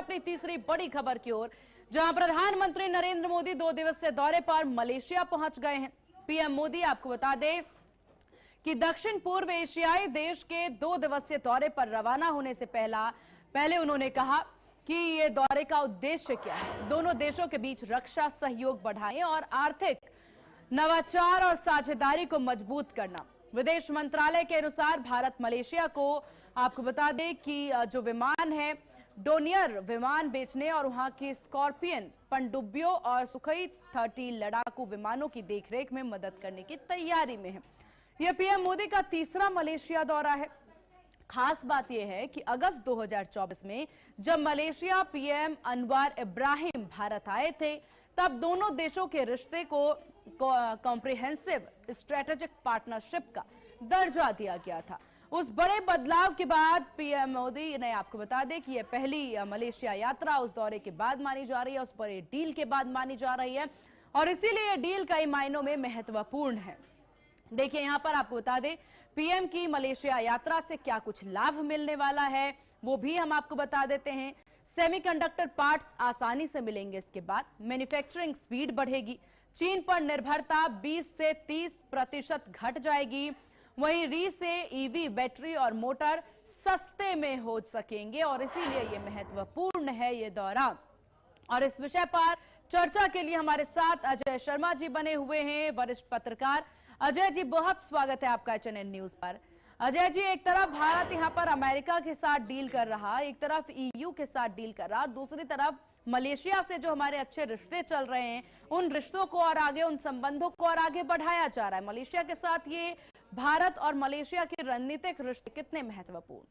अपनी तीसरी बड़ी खबर की ओर, जहां प्रधानमंत्री नरेंद्र मोदी 2 दिवसीय दौरे पर मलेशिया पहुंच गए हैं। पीएम मोदी आपको बता दें कि दक्षिण पूर्व एशियाई देश के 2 दिवसीय दौरे पर रवाना होने से पहले उन्होंने कहा कि ये दौरे का उद्देश्य क्या है। दोनों देशों के बीच रक्षा सहयोग बढ़ाएं और आर्थिक नवाचार और साझेदारी को मजबूत करना। विदेश मंत्रालय के अनुसार भारत मलेशिया को आपको बता दें कि जो विमान है डोनियर विमान बेचने और वहां की स्कॉर्पियन पनडुब्बियों और सुखोई 30 लड़ाकू विमानों की देखरेख में मदद करने की तैयारी में है। यह पीएम मोदी का तीसरा मलेशिया दौरा है। खास बात यह है कि अगस्त 2024 में जब मलेशिया पीएम अनवर इब्राहिम भारत आए थे, तब दोनों देशों के रिश्ते को कॉम्प्रिहेंसिव स्ट्रेटेजिक पार्टनरशिप का दर्जा दिया गया था। उस बड़े बदलाव के बाद पीएम मोदी ने आपको बता दें कि यह पहली मलेशिया यात्रा उस दौरे के बाद मानी जा रही है, उस बड़े डील के बाद मानी जा रही है और इसीलिए यह डील कई मायनों में महत्वपूर्ण है। देखिए यहां पर आपको बता दें पीएम की मलेशिया यात्रा से क्या कुछ लाभ मिलने वाला है, वो भी हम आपको बता देते हैं। सेमीकंडक्टर पार्ट्स आसानी से मिलेंगे। इसके बाद मैन्युफैक्चरिंग स्पीड बढ़ेगी। चीन पर निर्भरता 20 से 30% घट जाएगी। वहीं री से ईवी बैटरी और मोटर सस्ते में हो सकेंगे और इसीलिए ये महत्वपूर्ण है ये दौरा। और इस विषय पर चर्चा के लिए हमारे साथ अजय शर्मा जी बने हुए हैं, वरिष्ठ पत्रकार। अजय जी, बहुत स्वागत है आपका एचएनएन न्यूज पर। अजय जी, एक तरफ भारत यहां पर अमेरिका के साथ डील कर रहा, एक तरफ ईयू के साथ डील कर रहा, दूसरी तरफ मलेशिया से जो हमारे अच्छे रिश्ते चल रहे हैं, उन रिश्तों को और आगे, उन संबंधों को और आगे बढ़ाया जा रहा है। मलेशिया के साथ ये भारत और मलेशिया के रणनीतिक रिश्ते कितने महत्वपूर्ण?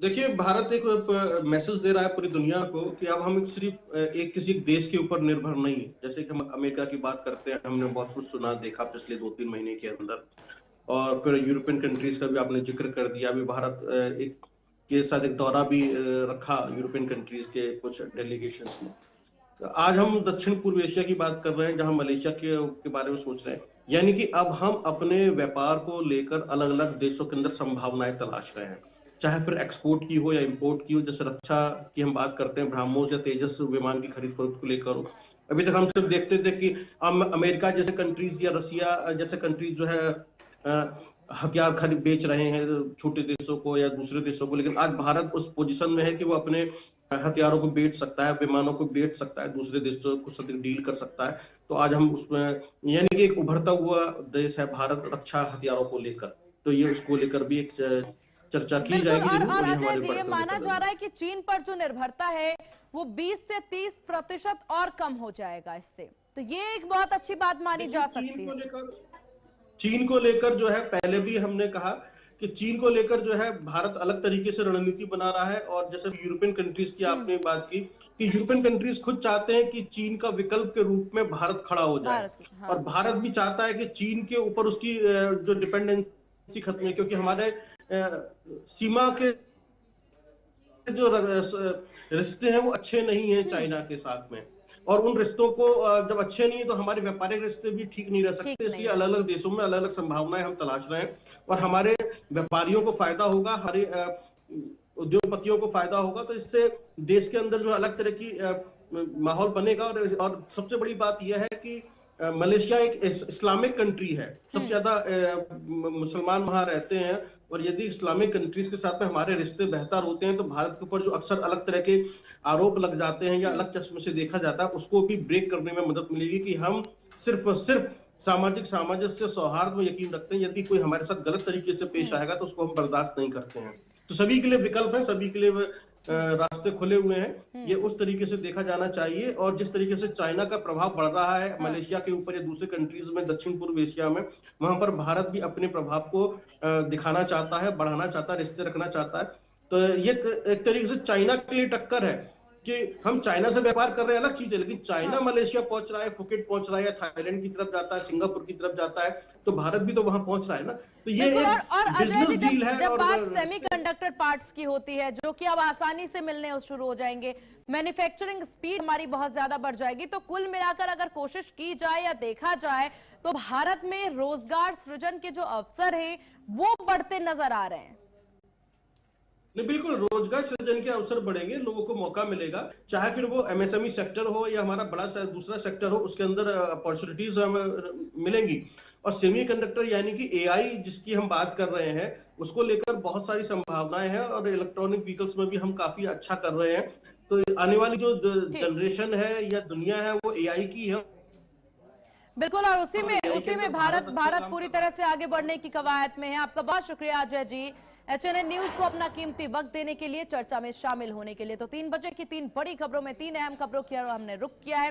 देखिए, भारत एक मैसेज दे रहा है पूरी दुनिया को कि अब हम सिर्फ एक किसी देश के ऊपर निर्भर नहीं। जैसे कि हम अमेरिका की बात करते हैं, हमने बहुत कुछ सुना देखा पिछले 2-3 महीने के अंदर, और फिर यूरोपियन कंट्रीज का भी आपने जिक्र कर दिया। अभी भारत एक के साथ एक दौरा भी रखा यूरोपियन कंट्रीज के कुछ डेलीगेशंस ने। आज हम दक्षिण पूर्व एशिया की बात कर रहे हैं, जहां मलेशिया के बारे में सोच रहे हैं। यानी कि अब हम अपने व्यापार को लेकर अलग अलग देशों के अंदर संभावनाएं तलाश रहे हैं, चाहे फिर एक्सपोर्ट की हो या इंपोर्ट की हो। जैसे रक्षा की हम बात करते हैं, ब्रह्मोस या तेजस विमान की खरीद फरोख्त को लेकर हो। अभी तक हम सिर्फ देखते थे कि अमेरिका जैसे कंट्रीज या रसिया जैसे कंट्रीज जो है हथियार खरीद बेच रहे हैं छोटे देशों को या दूसरे देशों को, लेकिन आज भारत उस पोजीशन में है कि वो अपने हथियारों को बेच सकता है, विमानों को बेच सकता है, दूसरे देशों को साथ डील कर सकता है। तो आज हम उसमें, यानी कि एक उभरता हुआ देश है भारत रक्षा हथियारों को लेकर। तो ये उसको लेकर भी एक चर्चा की जाएगी। और अजय जी, ये माना जा रहा है कि चीन पर जो निर्भरता है वो 20 से 30% और कम हो जाएगा इससे, तो ये एक बहुत अच्छी बात मानी जा सकती है। चीन को लेकर जो है, पहले भी हमने कहा कि चीन को लेकर जो है भारत अलग तरीके से रणनीति बना रहा है। और जैसे यूरोपियन कंट्रीज की आपने बात की कि यूरोपियन कंट्रीज खुद चाहते हैं कि चीन का विकल्प के रूप में भारत खड़ा हो जाए। हाँ। और भारत भी चाहता है कि चीन के ऊपर उसकी जो डिपेंडेंसी खत्म है, क्योंकि हमारे सीमा के जो रिश्ते हैं वो अच्छे नहीं हैं चाइना के साथ में। और उन रिश्तों को जब अच्छे नहीं है तो हमारे व्यापारिक रिश्ते भी ठीक नहीं रह सकते। इसलिए अलग अलग देशों में अलग अलग संभावनाएं हम तलाश रहे हैं और हमारे व्यापारियों को फायदा होगा, हमारे उद्योगपतियों को फायदा होगा। तो इससे देश के अंदर जो अलग तरह की माहौल बनेगा। और सबसे बड़ी बात यह है कि मलेशिया एक इस्लामिक कंट्री है, सबसे ज्यादा मुसलमान वहां रहते हैं। और यदि इस्लामिक कंट्रीज के साथ में हमारे रिश्ते बेहतर होते हैं तो भारत के ऊपर जो अक्सर अलग तरह के आरोप लग जाते हैं या अलग चश्मे से देखा जाता है, उसको भी ब्रेक करने में मदद मिलेगी कि हम सिर्फ सामाजिक सामंजस्य सौहार्द में यकीन रखते हैं। यदि कोई हमारे साथ गलत तरीके से पेश आएगा तो उसको हम बर्दाश्त नहीं करते हैं। तो सभी के लिए विकल्प है, सभी के लिए रास्ते खुले हुए हैं। ये उस तरीके से देखा जाना चाहिए। और जिस तरीके से चाइना का प्रभाव बढ़ रहा है मलेशिया के ऊपर या दूसरे कंट्रीज में दक्षिण पूर्व एशिया में, वहां पर भारत भी अपने प्रभाव को दिखाना चाहता है, बढ़ाना चाहता है, रिश्ते रखना चाहता है। तो ये एक तरीके से चाइना के लिए टक्कर है कि हम चाइना से व्यापार कर रहे हैं, अलग चीज है, लेकिन चाइना मलेशिया पहुंच रहा है, फुकेट पहुंच रहा है, या थाईलैंड की तरफ जाता है, सिंगापुर की तरफ जाता है, तो भारत भी तो वहां पहुंच रहा है ना। तो ये एक बिजनेस डील है। जब बात सेमीकंडक्टर पार्ट्स की होती है जो कि अब आसानी से मिलने शुरू हो जाएंगे, मैन्युफैक्चरिंग स्पीड हमारी बहुत ज्यादा बढ़ जाएगी, तो कुल मिलाकर अगर कोशिश की जाए या देखा जाए तो भारत में रोजगार सृजन के जो अवसर है वो बढ़ते नजर आ रहे हैं। नहीं, बिल्कुल रोजगार सृजन के अवसर बढ़ेंगे, लोगों को मौका मिलेगा, चाहे फिर वो एमएसएमई सेक्टर हो या हमारा बड़ा दूसरा सेक्टर हो, उसके अंदर अपॉर्चुनिटीज मिलेंगी। और सेमीकंडक्टर यानी कि एआई जिसकी हम बात कर रहे हैं, उसको लेकर बहुत सारी संभावनाएं हैं, और इलेक्ट्रॉनिक व्हीकल्स में भी हम काफी अच्छा कर रहे हैं। तो आने वाली जो ठीक, जनरेशन है या दुनिया है वो एआई की है। बिल्कुल। और उसी और में एआई के उसी में अंदर भारत अच्छा भारत काम पूरी कर रहा तरह है। से आगे बढ़ने की कवायद में है। आपका बहुत शुक्रिया अजय जी, एचएनएन न्यूज को अपना कीमती वक्त देने के लिए, चर्चा में शामिल होने के लिए। तो 3 बजे की 3 बड़ी खबरों में 3 अहम खबरों की हमने रुख किया है।